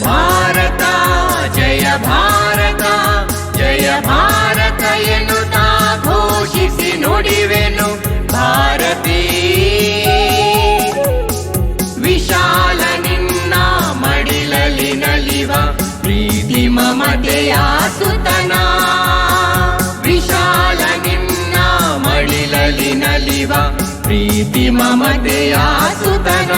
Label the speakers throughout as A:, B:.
A: ಭಾರತ ಜಯ ಭಾರತ ಜಯ ಭಾರತ ಎನ್ನುತ್ತಾ ಘೋಷಿಸಿ ನುಡಿವೆನು ಭಾರತೀ. ವಿಶಾಲ ನಿನ್ನ ಮಡಿಲಲ್ಲಿ ನಲಿವ ಪ್ರೀತಿ ಮಮತೆಯ ಸುತನ. ವಿಶಾಲ ನಿನ್ನ ಮಡಿಲಲ್ಲಿ ನಲಿವ ಪ್ರೀತಿ ಮಮತೆಯ ಸುತನ.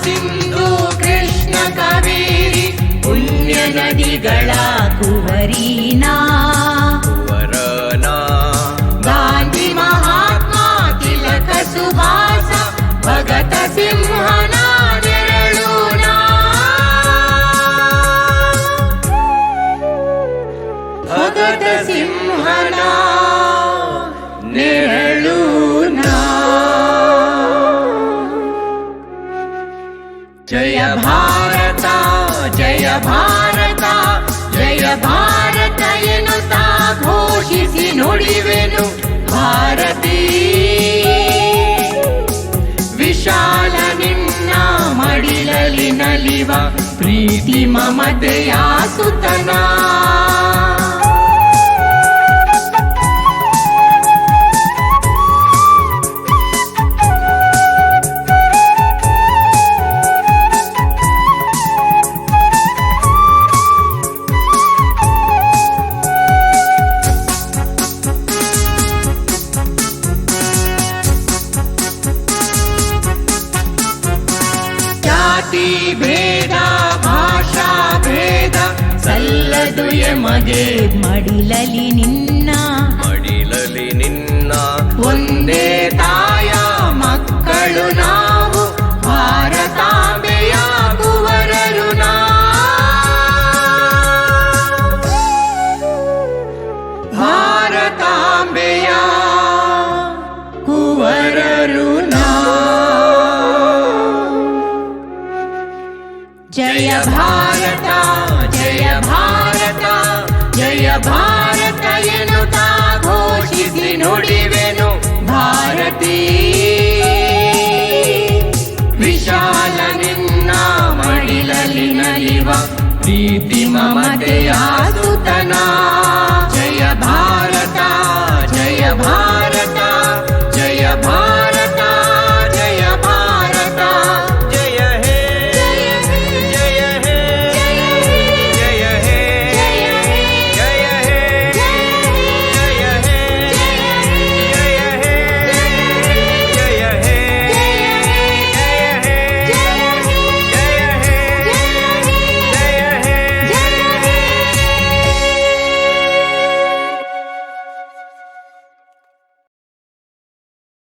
A: ಸಿಂಧು ಕೃಷ್ಣ ಕಾವೇರಿ ಪುಣ್ಯ ನದಿಗಳ ಕುವರೀನಾ ಗಾಂಧಿ ಮಹಾತ್ಮ ತಿಲಕ ಸುಭಾಸ ಭಗತ ಸಿಂಹನ ನೆರಳೂನಾ. ಭಗತ ಸಿಂಹನ ನೆರಳೂನಾ. ಜಯ ಭಾರತ ಜಯ ಭಾರತ ಜಯ ಭಾರತ ಎನ್ನುತ್ತಾ ಘೋಷಿಸಿ ನುಡಿವೆನು ಭಾರತೀ. ವಿಶಾಲ ನಿನ್ನ ಮಡಿಲಲ್ಲಿ ನಲಿವ ಪ್ರೀತಿ ಮಮತೆಯ ಸುತನ. ಜಾತಿ ಭೇದ ಭಾಷಾ ಭೇದ ಸಲ್ಲದು ಎಮಗೆ ಮಡಿಲಲಿ ನಿನ್ನ ಒಂದೇ ತಾಯ ಮಕ್ಕಳು ನಾವು ಭಾರತಾಂಬೆಯ ಕುವರರು ನಾ. ಭಾರತಾಂಬೆಯ ಕುವರರು ನಾ. ಜಯ ಭಾರತ ಜಯ ಭಾರತ ಜಯ ಭಾರತ ಎನ್ನುತ್ತಾ ಘೋಷಿಸಿ ನುಡಿವೆನು ಭಾರತೀ. ವಿಶಾಲ ನಿನ್ನ ಮಡಿಲಲ್ಲಿ ನಲಿವ ಪ್ರೀತಿ ಮಮತೆಯ ಸುತನ.